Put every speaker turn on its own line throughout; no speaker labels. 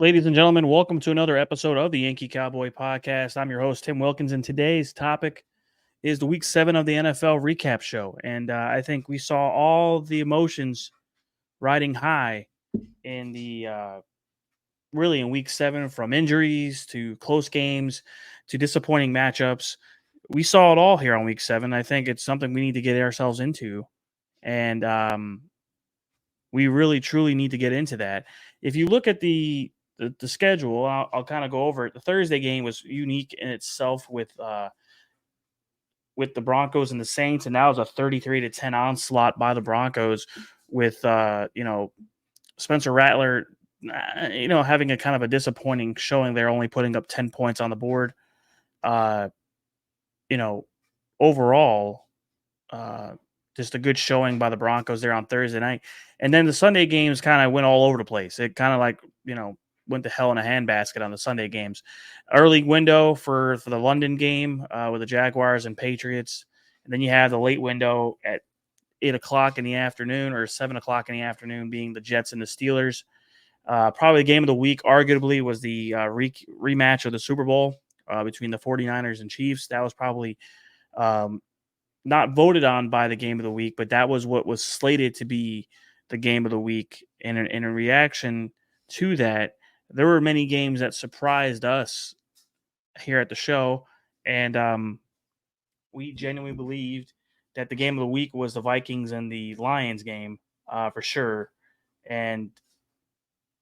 Ladies and gentlemen, welcome to another episode of the Yankee Cowboy Podcast. I'm your host, Tim Wilkins, and today's topic is the Week 7 of the NFL recap show. And I think we saw all the emotions riding high in really in Week 7, from injuries to close games to disappointing matchups. We saw it all here on Week 7. I think it's something we need to get ourselves into. And we really truly need to get into that. If you look at the schedule, I'll kind of go over it. The Thursday game was unique in itself with the Broncos and the Saints, and that was a 33-10 onslaught by the Broncos with Spencer Rattler having a kind of a disappointing showing. They're only putting up 10 points on the board. Uh, you know, overall, just a good showing by the Broncos there on Thursday night. And then the Sunday games kind of went all over the place. It kind of went to hell in a handbasket on the Sunday games. Early window for the London game with the Jaguars and Patriots. And then you have the late window at 8 o'clock in the afternoon or 7 o'clock in the afternoon being the Jets and the Steelers. Probably the game of the week, arguably, was the rematch of the Super Bowl between the 49ers and Chiefs. That was probably not voted on by the game of the week, but that was what was slated to be the game of the week. And in a reaction to that, there were many games that surprised us here at the show. And we genuinely believed that the game of the week was the Vikings and the Lions game for sure. And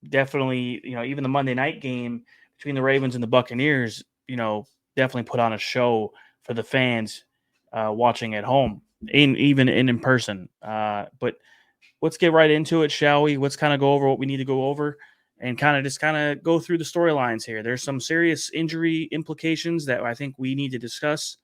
definitely, even the Monday night game between the Ravens and the Buccaneers, definitely put on a show for the fans watching at home, even in person. But let's get right into it, shall we? Let's kind of go over what we need to go over and kind of go through the storylines here. There's some serious injury implications that I think we need to discuss,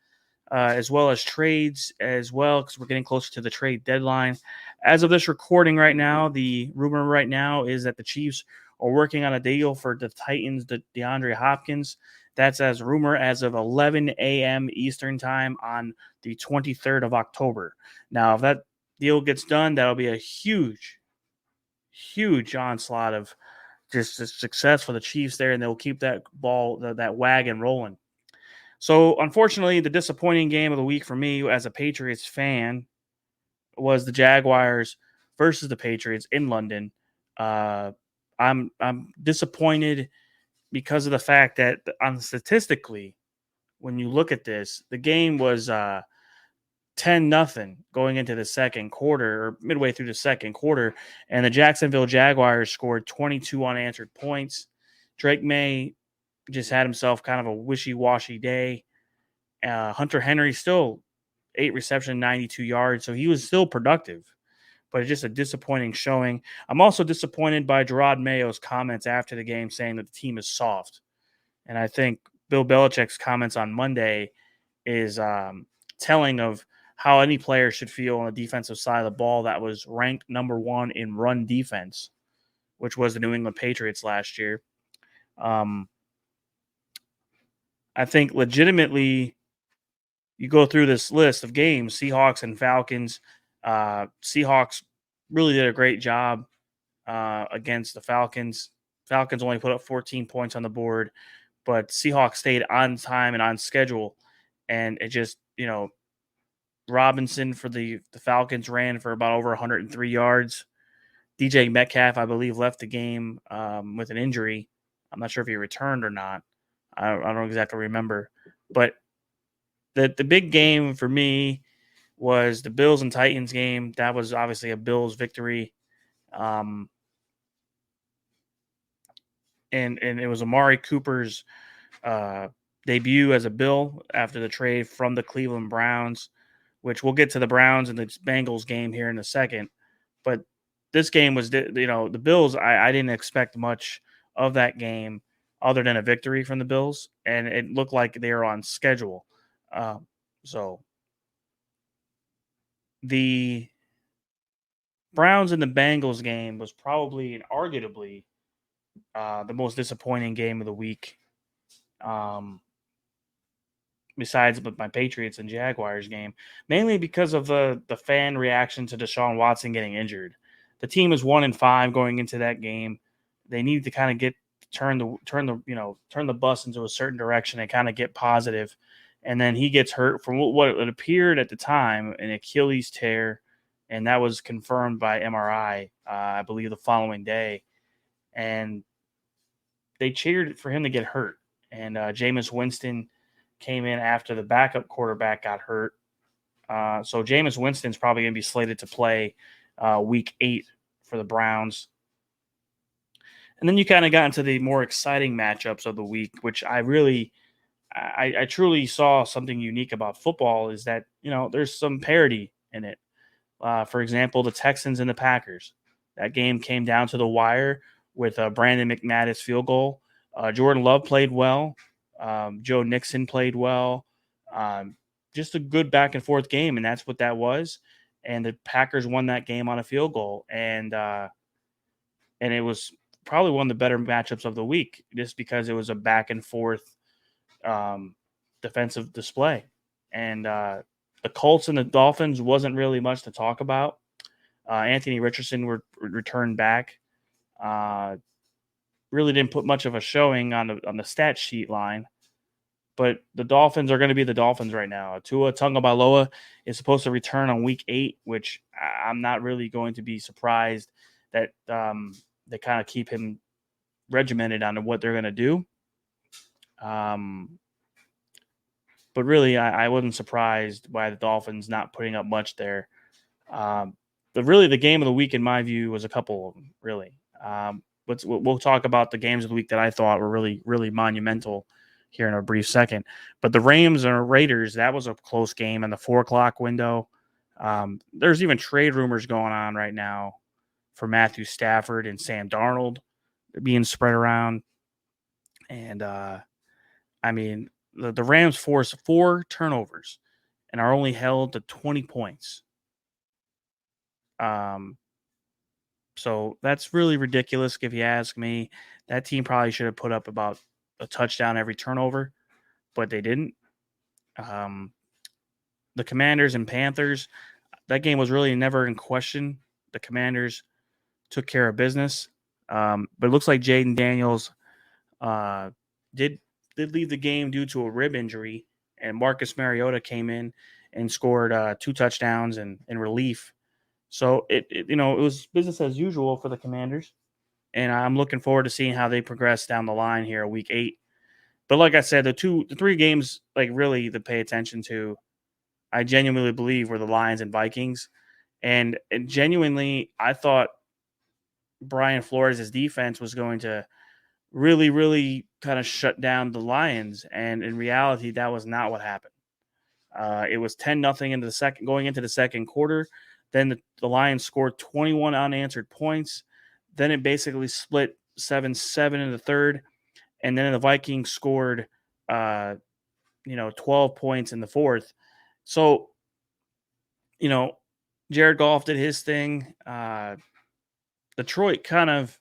as well as trades as well, because we're getting closer to the trade deadline. As of this recording right now, the rumor right now is that the Chiefs are working on a deal for the Titans, DeAndre Hopkins. That's as rumor as of 11 a.m. Eastern time on the 23rd of October. Now, if that deal gets done, that'll be a huge, huge onslaught of just success for the Chiefs there, and they'll keep that that wagon rolling. So, unfortunately, the disappointing game of the week for me as a Patriots fan was the Jaguars versus the Patriots in London. I'm disappointed because of the fact that statistically, when you look at this, the game was 10-0 going into the second quarter or midway through the second quarter, and the Jacksonville Jaguars scored 22 unanswered points. Drake May just had himself kind of a wishy-washy day. Hunter Henry still 8 reception, 92 yards, so he was still productive, but it's just a disappointing showing. I'm also disappointed by Gerard Mayo's comments after the game saying that the team is soft. And I think Bill Belichick's comments on Monday is telling of how any player should feel on the defensive side of the ball that was ranked number 1 in run defense, which was the New England Patriots last year. I think legitimately you go through this list of games, Seahawks and Falcons. Seahawks really did a great job against the Falcons. Falcons only put up 14 points on the board, but Seahawks stayed on time and on schedule. And it just, Robinson for the Falcons ran for about over 103 yards. DJ Metcalf, I believe, left the game with an injury. I'm not sure if he returned or not. I don't exactly remember. But the big game for me was the Bills and Titans game. That was obviously a Bills victory. And it was Amari Cooper's debut as a Bill after the trade from the Cleveland Browns, which we'll get to the Browns and the Bengals game here in a second. But this game was, the Bills, I didn't expect much of that game other than a victory from the Bills, and it looked like they were on schedule. So the Browns and the Bengals game was probably and arguably the most disappointing game of the week. Besides my Patriots and Jaguars game, mainly because of the fan reaction to Deshaun Watson getting injured. The team is 1-5 going into that game. They needed to kind of get turn the bus into a certain direction and kind of get positive. And then he gets hurt from what it appeared at the time, an Achilles tear, and that was confirmed by MRI, I believe, the following day. And they cheered for him to get hurt. And Jameis Winston came in after the backup quarterback got hurt. So Jameis Winston's probably going to be slated to play week 8 for the Browns. And then you kind of got into the more exciting matchups of the week, which I truly saw something unique about football is that, there's some parity in it. For example, the Texans and the Packers. That game came down to the wire with a Brandon McManus field goal. Jordan Love played well. Joe Nixon played well. Just a good back and forth game, and that's what that was. And the Packers won that game on a field goal, and it was probably one of the better matchups of the week, just because it was a back and forth defensive display. And the Colts and the Dolphins wasn't really much to talk about. Anthony Richardson returned back. Really didn't put much of a showing on the stat sheet line. But the Dolphins are going to be the Dolphins right now. Tua Tagovailoa is supposed to return on week 8, which I'm not really going to be surprised that they kind of keep him regimented on what they're going to do. But really, I wasn't surprised by the Dolphins not putting up much there. The game of the week, in my view, was a couple of them, really. We'll talk about the games of the week that I thought were really, really monumental here in a brief second. But the Rams and Raiders, that was a close game in the 4 o'clock window. There's even trade rumors going on right now for Matthew Stafford and Sam Darnold being spread around. And, the Rams forced 4 turnovers and are only held to 20 points. So that's really ridiculous if you ask me. That team probably should have put up about a touchdown every turnover, but they didn't. The Commanders and Panthers, that game was really never in question. The Commanders took care of business. But it looks like Jayden Daniels did leave the game due to a rib injury, and Marcus Mariota came in and scored 2 touchdowns in relief. So it was business as usual for the Commanders, and I'm looking forward to seeing how they progress down the line here, week 8. But like I said, the 3 games really to pay attention to, I genuinely believe, were the Lions and Vikings, and genuinely I thought Brian Flores' defense was going to really, really kind of shut down the Lions, and in reality, that was not what happened. It was 10-0 going into the second quarter. Then the Lions scored 21 unanswered points. Then it basically split 7-7 in the third, and then the Vikings scored 12 points in the fourth. So, Jared Goff did his thing. Detroit kind of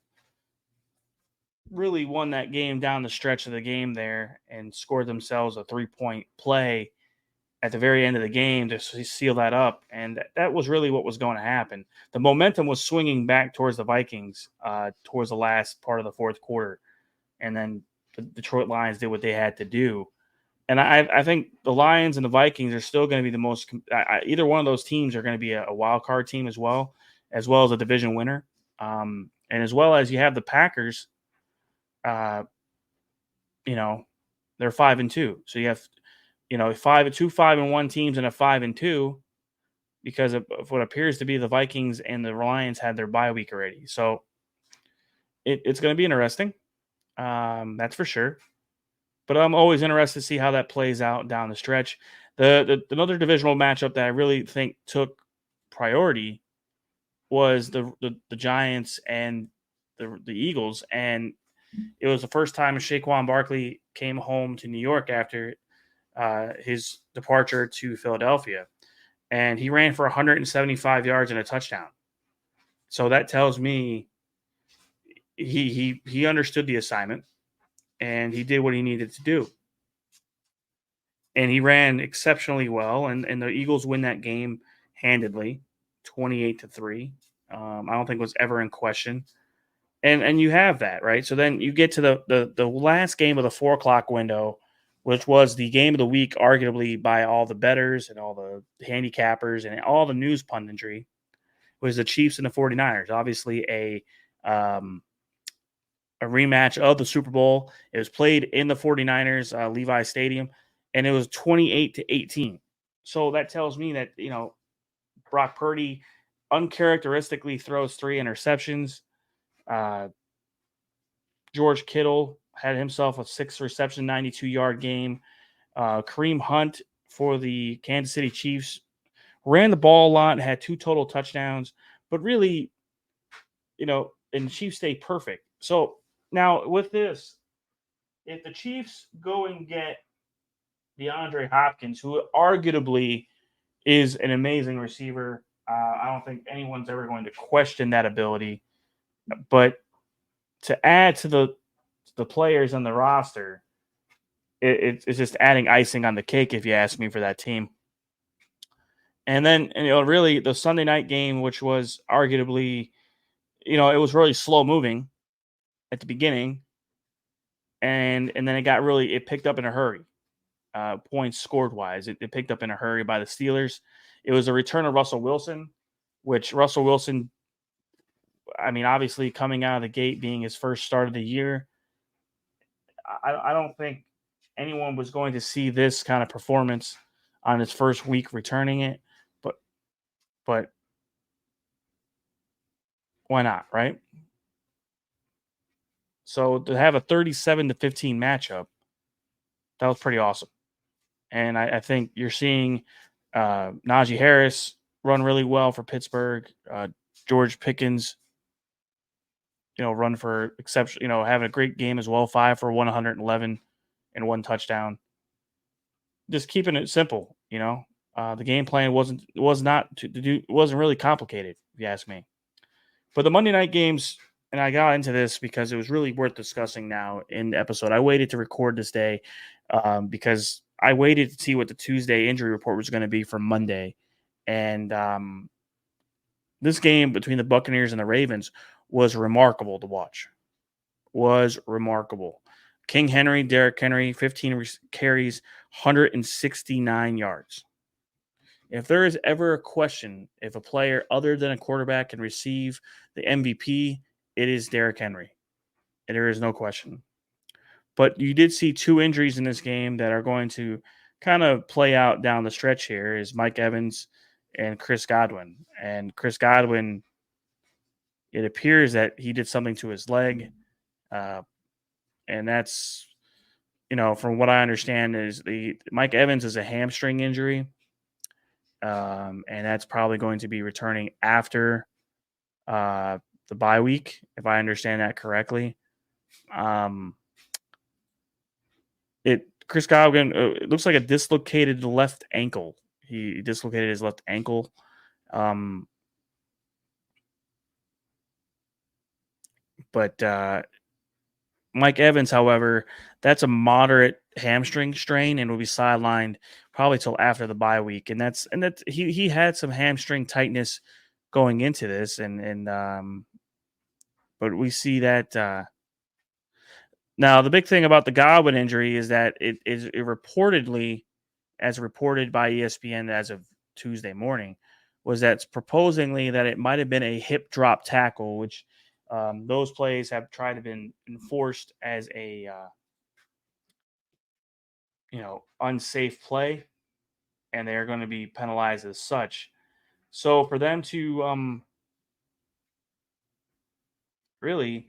really won that game down the stretch of the game there and scored themselves a 3-point play at the very end of the game to seal that up. And that was really what was going to happen. The momentum was swinging back towards the Vikings towards the last part of the fourth quarter. And then the Detroit Lions did what they had to do. And I think the Lions and the Vikings are still going to be the most either one of those teams are going to be a wild card team as well as a division winner. And as well as you have the Packers, they're 5-2. So you have 5-1 teams and a 5-2 because of what appears to be the Vikings and the Lions had their bye week already. So it's going to be interesting. That's for sure. But I'm always interested to see how that plays out down the stretch. Another divisional matchup that I really think took priority was the Giants and the Eagles. And it was the first time Saquon Barkley came home to New York after his departure to Philadelphia. And he ran for 175 yards and a touchdown. So that tells me he understood the assignment and he did what he needed to do. And he ran exceptionally well, and the Eagles win that game handedly, 28-3. I don't think it was ever in question. And you have that, right? So then you get to the last game of the 4 o'clock window, which was the game of the week, arguably by all the bettors and all the handicappers and all the news punditry, was the Chiefs and the 49ers. Obviously, um, a rematch of the Super Bowl. It was played in the 49ers Levi Stadium, and it was 28-18. So that tells me that, Brock Purdy uncharacteristically throws 3 interceptions. Uh, George Kittle had himself a 6 reception, 92-yard game. Kareem Hunt for the Kansas City Chiefs ran the ball a lot, had 2 total touchdowns, but really, and the Chiefs stayed perfect. So now with this, if the Chiefs go and get DeAndre Hopkins, who arguably is an amazing receiver, I don't think anyone's ever going to question that ability. But to add to the players on the roster, it's just adding icing on the cake, if you ask me, for that team. And then, really the Sunday night game, which was arguably, it was really slow moving at the beginning, and then it picked up in a hurry. Points scored wise, it picked up in a hurry by the Steelers. It was a return of Russell Wilson, which Russell Wilson, I mean, obviously coming out of the gate being his first start of the year, I don't think anyone was going to see this kind of performance on his first week returning it, but but why not, right? So to have a 37-15 matchup, that was pretty awesome. And I think you're seeing Najee Harris run really well for Pittsburgh. George Pickens, run for exception, having a great game as well. 5 for 111 and 1 touchdown. Just keeping it simple, The game plan wasn't really complicated, if you ask me. But the Monday night games, and I got into this because it was really worth discussing now in the episode. I waited to record this day because I waited to see what the Tuesday injury report was going to be for Monday. And this game between the Buccaneers and the Ravens was remarkable to watch. Was remarkable. King Henry, Derrick Henry, 15 carries, 169 yards. If there is ever a question if a player other than a quarterback can receive the MVP, it is Derrick Henry. And there is no question. But you did see 2 injuries in this game that are going to kind of play out down the stretch here is Mike Evans and Chris Godwin. And Chris Godwin, it appears that he did something to his leg. And that's, from what I understand, is the Mike Evans is a hamstring injury. And that's probably going to be returning after the bye week, if I understand that correctly. Chris Godwin, it looks like a dislocated left ankle. He dislocated his left ankle. But Mike Evans, however, that's a moderate hamstring strain and will be sidelined probably till after the bye week. And that he had some hamstring tightness going into this, but we see that now the big thing about the Godwin injury is that it reportedly, as reported by ESPN as of Tuesday morning, was that proposingly that it might have been a hip drop tackle, which those plays have tried to been enforced as a unsafe play, and they are going to be penalized as such. So for them to really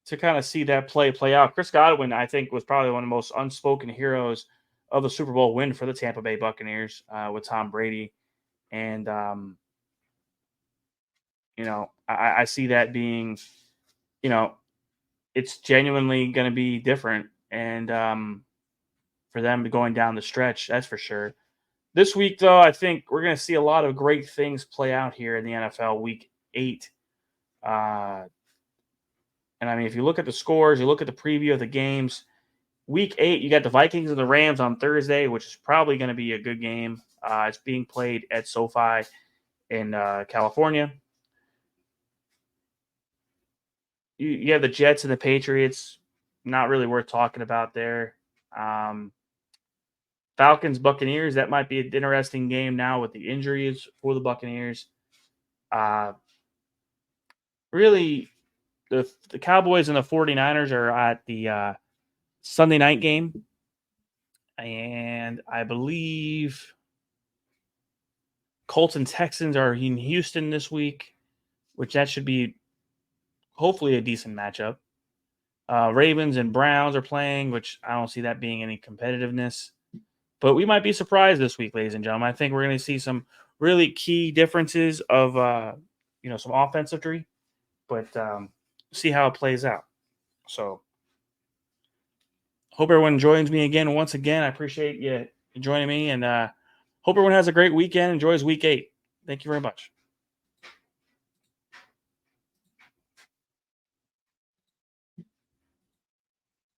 to kind of see that play out, Chris Godwin, I think, was probably one of the most unspoken heroes of the Super Bowl win for the Tampa Bay Buccaneers with Tom Brady. And, I see that being, it's genuinely going to be different. And for them going down the stretch, that's for sure. This week, though, I think we're going to see a lot of great things play out here in the NFL Week 8. And I mean, if you look at the scores, you look at the preview of the games, Week 8, you got the Vikings and the Rams on Thursday, which is probably going to be a good game. It's being played at SoFi in California. you have the Jets and the Patriots. Not really worth talking about there. Falcons, Buccaneers. That might be an interesting game now with the injuries for the Buccaneers. Uh, really, the Cowboys and the 49ers are at the Sunday night game. And I believe Colts and Texans are in Houston this week, which that should be hopefully a decent matchup. Ravens and Browns are playing, which I don't see that being any competitiveness. But we might be surprised this week, ladies and gentlemen. I think we're going to see some really key differences of, some offensively, but see how it plays out. So, hope everyone joins me again. Once again, I appreciate you joining me, and hope everyone has a great weekend. Enjoys week 8. Thank you very much.